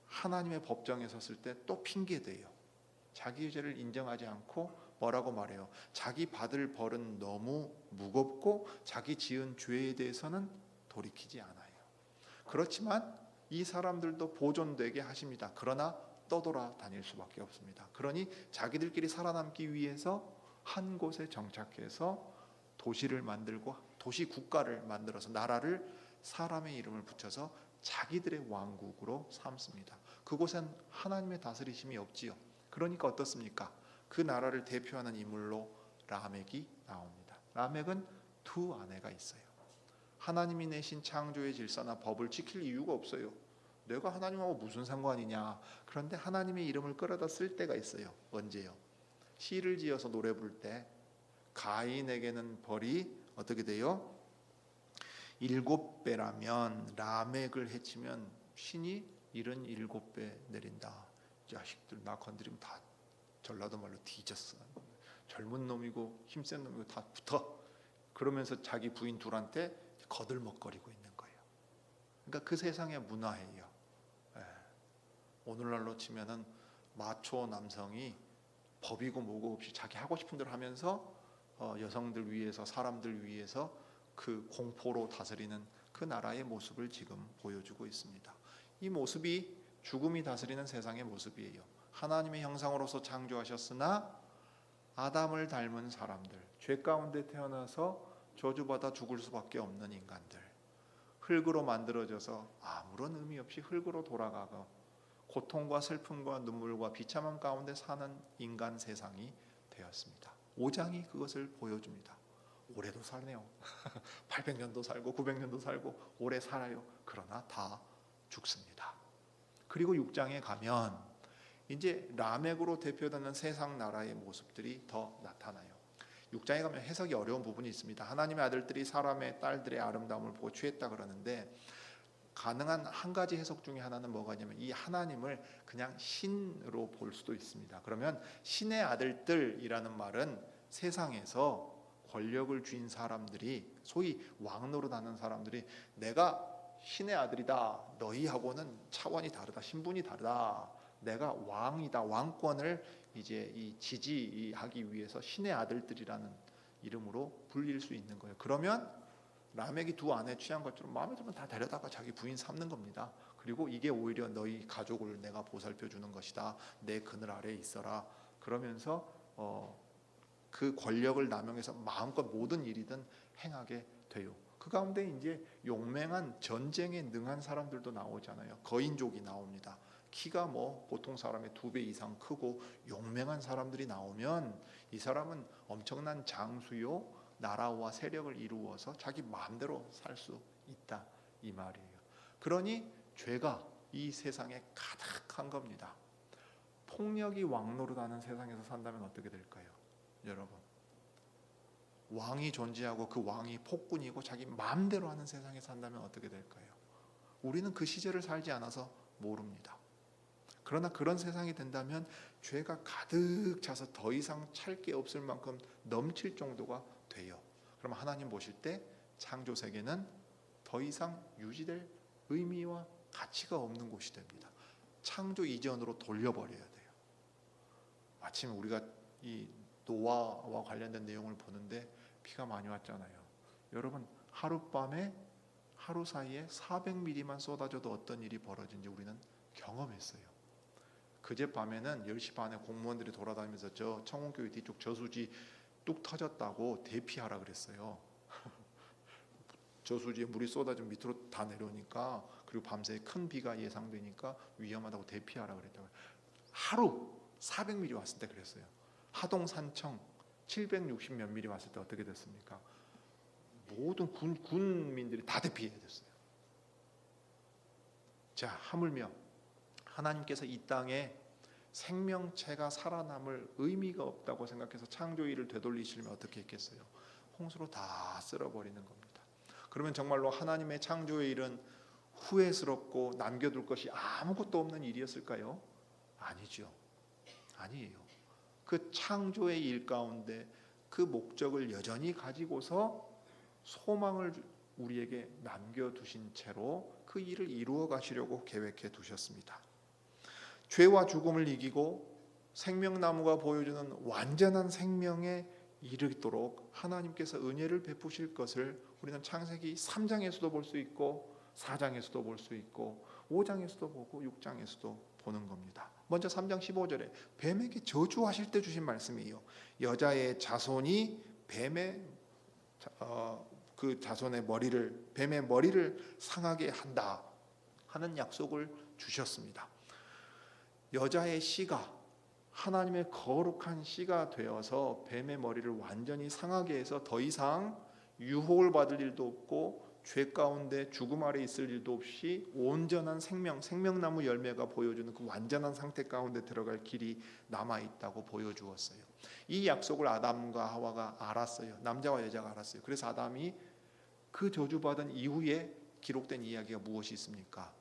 하나님의 법정에 섰을 때 또 핑계대요. 자기 죄를 인정하지 않고 뭐라고 말해요? 자기 받을 벌은 너무 무겁고 자기 지은 죄에 대해서는 돌이키지 않아요. 그렇지만 이 사람들도 보존되게 하십니다. 그러나 떠돌아다닐 수밖에 없습니다. 그러니 자기들끼리 살아남기 위해서 한 곳에 정착해서 도시를 만들고 도시 국가를 만들어서 나라를 사람의 이름을 붙여서 자기들의 왕국으로 삼습니다. 그곳엔 하나님의 다스리심이 없지요. 그러니까 어떻습니까? 그 나라를 대표하는 인물로 라멕이 나옵니다. 라멕은 두 아내가 있어요. 하나님이 내신 창조의 질서나 법을 지킬 이유가 없어요. 내가 하나님하고 무슨 상관이냐. 그런데 하나님의 이름을 끌어다 쓸 때가 있어요. 언제요? 시를 지어서 노래 부를 때 가인에게는 벌이 어떻게 돼요? 7배라면 라멕을 해치면 신이 77배 내린다. 자식들 나 건드리면 다 전라도 말로 뒤졌어. 젊은 놈이고 힘센 놈이고 다 붙어. 그러면서 자기 부인 둘한테 거들먹거리고 있는 거예요. 그러니까 그 세상의 문화예요. 오늘날로 치면은 마초 남성이 법이고 뭐고 없이 자기 하고 싶은 대로 하면서 여성들 위해서 사람들 위해서 그 공포로 다스리는 그 나라의 모습을 지금 보여주고 있습니다. 이 모습이 죽음이 다스리는 세상의 모습이에요. 하나님의 형상으로서 창조하셨으나 아담을 닮은 사람들, 죄 가운데 태어나서 저주받아 죽을 수밖에 없는 인간들, 흙으로 만들어져서 아무런 의미 없이 흙으로 돌아가고 고통과 슬픔과 눈물과 비참함 가운데 사는 인간 세상이 되었습니다. 5장이 그것을 보여줍니다. 오래도 살네요. 800년도 살고 900년도 살고 오래 살아요. 그러나 다 죽습니다. 그리고 6장에 가면 이제 라멕으로 대표되는 세상 나라의 모습들이 더 나타나요. 6장에 가면 해석이 어려운 부분이 있습니다. 하나님의 아들들이 사람의 딸들의 아름다움을 보고 취했다 그러는데 가능한 한 가지 해석 중에 하나는 뭐가 있냐면 이 하나님을 그냥 신으로 볼 수도 있습니다. 그러면 신의 아들들이라는 말은 세상에서 권력을 쥔 사람들이 소위 왕노릇하는 사람들이 내가 신의 아들이다. 너희하고는 차원이 다르다. 신분이 다르다. 내가 왕이다. 왕권을 이제 이 지지하기 위해서 신의 아들들이라는 이름으로 불릴 수 있는 거예요. 그러면 라멕이 두 아내 취한 것처럼 마음에 들면 다 데려다가 자기 부인 삼는 겁니다. 그리고 이게 오히려 너희 가족을 내가 보살펴 주는 것이다. 내 그늘 아래에 있어라. 그러면서 그 권력을 남용해서 마음껏 모든 일이든 행하게 돼요. 그 가운데 이제 용맹한 전쟁에 능한 사람들도 나오잖아요. 거인족이 나옵니다. 키가 뭐 보통 사람의 2배 이상 크고 용맹한 사람들이 나오면 이 사람은 엄청난 장수요 나라와 세력을 이루어서 자기 마음대로 살 수 있다 이 말이에요. 그러니 죄가 이 세상에 가득한 겁니다. 폭력이 왕노릇하는 세상에서 산다면 어떻게 될까요? 여러분, 왕이 존재하고 그 왕이 폭군이고 자기 마음대로 하는 세상에 산다면 어떻게 될까요? 우리는 그 시절을 살지 않아서 모릅니다. 그러나 그런 세상이 된다면 죄가 가득 차서 더 이상 찰 게 없을 만큼 넘칠 정도가 돼요. 그럼 하나님 보실 때 창조 세계는 더 이상 유지될 의미와 가치가 없는 곳이 됩니다. 창조 이전으로 돌려버려야 돼요. 마침 우리가 이 노아와 관련된 내용을 보는데 비가 많이 왔잖아요. 여러분, 하룻밤에 하루 사이에 400mm만 쏟아져도 어떤 일이 벌어진지 우리는 경험했어요. 그젯밤에는 10시 반에 공무원들이 돌아다니면서 저 청운교회 뒤쪽 저수지 뚝 터졌다고 대피하라 그랬어요. 저수지에 물이 쏟아져 밑으로 다 내려오니까, 그리고 밤새 큰 비가 예상되니까 위험하다고 대피하라 그랬다고. 하루 400mm 왔을 때 그랬어요. 하동 산청 760 몇 미리 왔을 때 어떻게 됐습니까? 모든 군민들이 다 대피해야 됐어요. 자, 하물며 하나님께서 이 땅에 생명체가 살아남을 의미가 없다고 생각해서 창조일을 되돌리시려면 어떻게 했겠어요? 홍수로 다 쓸어버리는 겁니다. 그러면 정말로 하나님의 창조의 일은 후회스럽고 남겨둘 것이 아무것도 없는 일이었을까요? 아니죠. 아니에요. 그 창조의 일 가운데 그 목적을 여전히 가지고서 소망을 우리에게 남겨두신 채로 그 일을 이루어 가시려고 계획해 두셨습니다. 죄와 죽음을 이기고 생명나무가 보여주는 완전한 생명에 이르도록 하나님께서 은혜를 베푸실 것을 우리는 창세기 3장에서도 볼 수 있고 4장에서도 볼 수 있고 5장에서도 보고 6장에서도 보는 겁니다. 먼저 3장 15절에 뱀에게 저주하실 때 주신 말씀이에요. 여자의 자손이 뱀의 그 자손의 머리를, 뱀의 머리를 상하게 한다 하는 약속을 주셨습니다. 여자의 씨가 하나님의 거룩한 씨가 되어서 뱀의 머리를 완전히 상하게 해서 더 이상 유혹을 받을 일도 없고 죄 가운데 죽음 아래 있을 일도 없이 온전한 생명나무 열매가 보여주는 그 완전한 상태 가운데 들어갈 길이 남아있다고 보여주었어요. 이 약속을 아담과 하와가 알았어요. 남자와 여자가 알았어요. 그래서 아담이 그 저주받은 이후에 기록된 이야기가 무엇이 있습니까?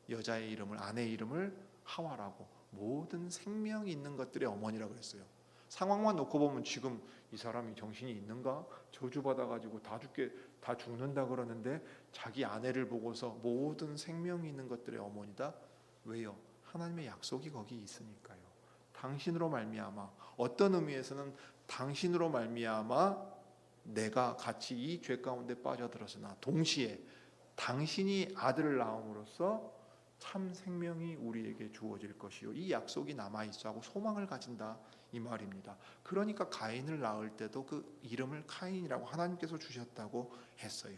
여자의 이름을, 아내의 이름을 하와라고, 모든 생명이 있는 것들의 어머니라고 그랬어요. 상황만 놓고 보면 지금 이 사람이 정신이 있는가? 저주받아가지고 다 죽는다 그러는데 자기 아내를 보고서 모든 생명이 있는 것들의 어머니다. 왜요? 하나님의 약속이 거기 있으니까요. 당신으로 말미암아, 어떤 의미에서는 당신으로 말미암아 내가 같이 이 죄 가운데 빠져들었으나 동시에 당신이 아들을 낳음으로써 참 생명이 우리에게 주어질 것이요, 이 약속이 남아있어 하고 소망을 가진다 이 말입니다. 그러니까 가인을 낳을 때도 그 이름을 카인이라고 하나님께서 주셨다고 했어요.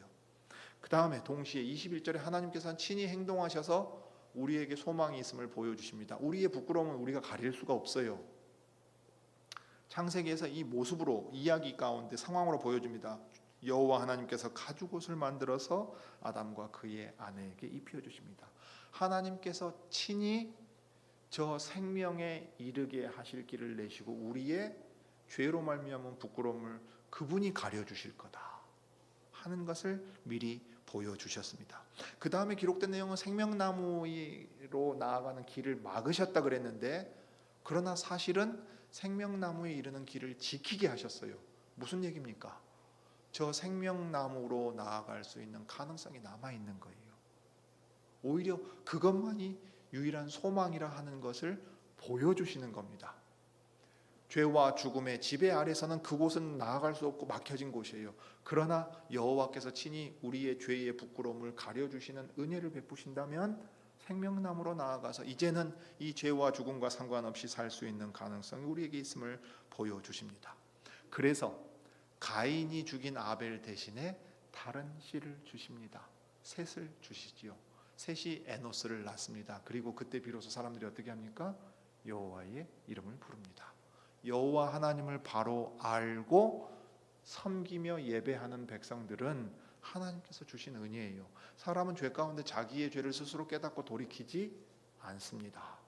그 다음에 동시에 21절에 하나님께서는 친히 행동하셔서 우리에게 소망이 있음을 보여주십니다. 우리의 부끄러움은 우리가 가릴 수가 없어요. 창세기에서 이 모습으로 이야기 가운데 상황으로 보여줍니다. 여호와 하나님께서 가죽옷을 만들어서 아담과 그의 아내에게 입혀주십니다. 하나님께서 친히 저 생명에 이르게 하실 길을 내시고 우리의 죄로 말미암은 부끄러움을 그분이 가려주실 거다 하는 것을 미리 보여주셨습니다. 그 다음에 기록된 내용은 생명나무로 나아가는 길을 막으셨다 그랬는데, 그러나 사실은 생명나무에 이르는 길을 지키게 하셨어요. 무슨 얘기입니까? 저 생명나무로 나아갈 수 있는 가능성이 남아있는 거예요. 오히려 그것만이 유일한 소망이라 하는 것을 보여주시는 겁니다. 죄와 죽음의 지배 아래서는 그곳은 나아갈 수 없고 막혀진 곳이에요. 그러나 여호와께서 친히 우리의 죄의 부끄러움을 가려주시는 은혜를 베푸신다면 생명나무로 나아가서 이제는 이 죄와 죽음과 상관없이 살 수 있는 가능성이 우리에게 있음을 보여주십니다. 그래서 가인이 죽인 아벨 대신에 다른 씨를 주십니다. 셋을 주시지요. 셋이 에노스를 낳습니다. 그리고 그때 비로소 사람들이 어떻게 합니까? 여호와의 이름을 부릅니다. 여호와 하나님을 바로 알고 섬기며 예배하는 백성들은 하나님께서 주신 은혜예요. 사람은 죄 가운데 자기의 죄를 스스로 깨닫고 돌이키지 않습니다.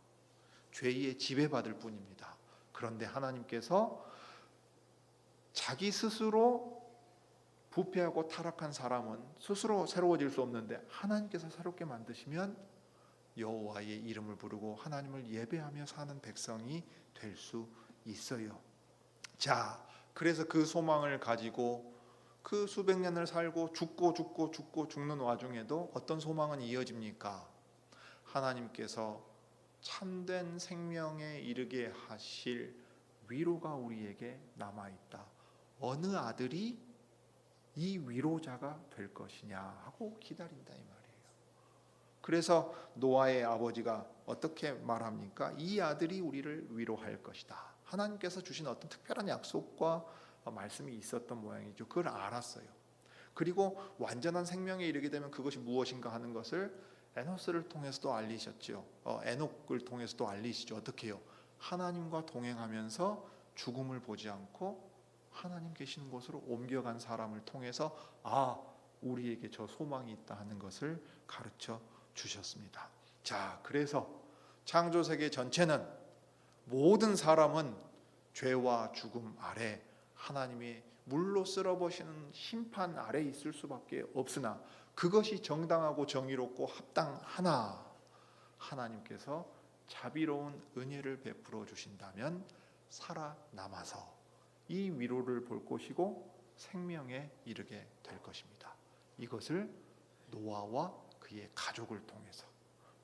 죄에 지배받을 뿐입니다. 그런데 하나님께서 자기 스스로 부패하고 타락한 사람은 스스로 새로워질 수 없는데 하나님께서 새롭게 만드시면 여호와의 이름을 부르고 하나님을 예배하며 사는 백성이 될 수 있어요. 자, 그래서 그 소망을 가지고 그 수백 년을 살고 죽고 죽는 와중에도 어떤 소망은 이어집니까? 하나님께서 참된 생명에 이르게 하실 위로가 우리에게 남아있다. 어느 아들이 이 위로자가 될 것이냐 하고 기다린다 이 말이에요. 그래서 노아의 아버지가 어떻게 말합니까? 이 아들이 우리를 위로할 것이다. 하나님께서 주신 어떤 특별한 약속과 말씀이 있었던 모양이죠. 그걸 알았어요. 그리고 완전한 생명에 이르게 되면 그것이 무엇인가 하는 것을 에노스를 통해서도 알리셨죠. 에녹을 통해서도 알리시죠. 어떻게 해요? 하나님과 동행하면서 죽음을 보지 않고 하나님 계시는 곳으로 옮겨간 사람을 통해서 우리에게 저 소망이 있다 하는 것을 가르쳐 주셨습니다. 자, 그래서 창조세계 전체는 모든 사람은 죄와 죽음 아래 하나님의 물로 쓸어버리시는 심판 아래 있을 수밖에 없으나 그것이 정당하고 정의롭고 합당하나 하나님께서 자비로운 은혜를 베풀어 주신다면 살아남아서 이 위로를 볼 것이고 생명에 이르게 될 것입니다. 이것을 노아와 그의 가족을 통해서,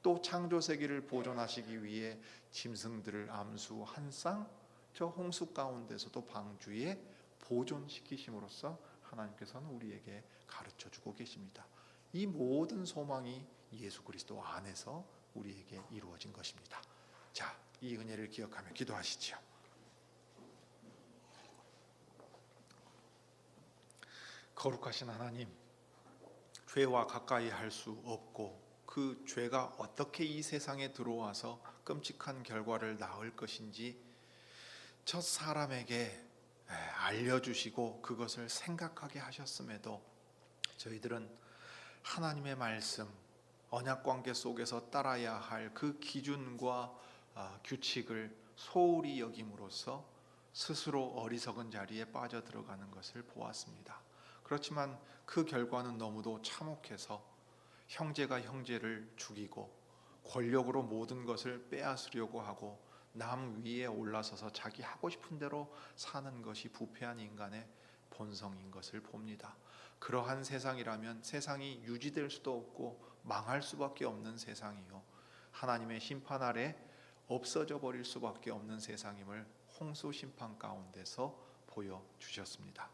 또 창조 세계를 보존하시기 위해 짐승들을 암수 한 쌍 저 홍수 가운데서도 방주에 보존시키심으로써 하나님께서는 우리에게 가르쳐주고 계십니다. 이 모든 소망이 예수 그리스도 안에서 우리에게 이루어진 것입니다. 자, 이 은혜를 기억하며 기도하시지요. 거룩하신 하나님, 죄와 가까이 할 수 없고 그 죄가 어떻게 이 세상에 들어와서 끔찍한 결과를 낳을 것인지 첫 사람에게 알려주시고 그것을 생각하게 하셨음에도 저희들은 하나님의 말씀, 언약관계 속에서 따라야 할 그 기준과 규칙을 소홀히 여김으로써 스스로 어리석은 자리에 빠져들어가는 것을 보았습니다. 그렇지만 그 결과는 너무도 참혹해서 형제가 형제를 죽이고 권력으로 모든 것을 빼앗으려고 하고 남 위에 올라서서 자기 하고 싶은 대로 사는 것이 부패한 인간의 본성인 것을 봅니다. 그러한 세상이라면 세상이 유지될 수도 없고 망할 수밖에 없는 세상이요, 하나님의 심판 아래 없어져 버릴 수밖에 없는 세상임을 홍수 심판 가운데서 보여주셨습니다.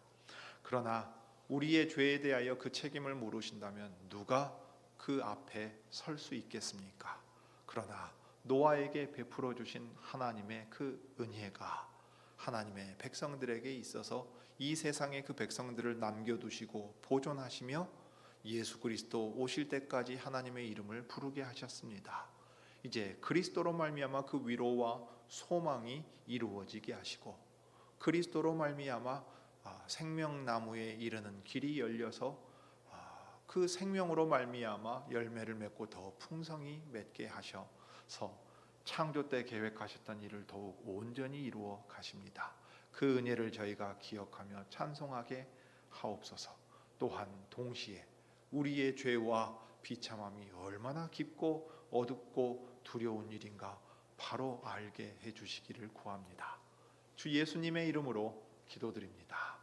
그러나 우리의 죄에 대하여 그 책임을 물으신다면 누가 그 앞에 설 수 있겠습니까? 그러나 노아에게 베풀어 주신 하나님의 그 은혜가 하나님의 백성들에게 있어서 이 세상에 그 백성들을 남겨두시고 보존하시며 예수 그리스도 오실 때까지 하나님의 이름을 부르게 하셨습니다. 이제 그리스도로 말미암아 그 위로와 소망이 이루어지게 하시고 그리스도로 말미암아 생명나무에 이르는 길이 열려서 그 생명으로 말미암아 열매를 맺고 더 풍성히 맺게 하셔서 창조 때 계획하셨던 일을 더욱 온전히 이루어 가십니다. 그 은혜를 저희가 기억하며 찬송하게 하옵소서. 또한 동시에 우리의 죄와 비참함이 얼마나 깊고 어둡고 두려운 일인가 바로 알게 해주시기를 구합니다. 주 예수님의 이름으로 기도드립니다.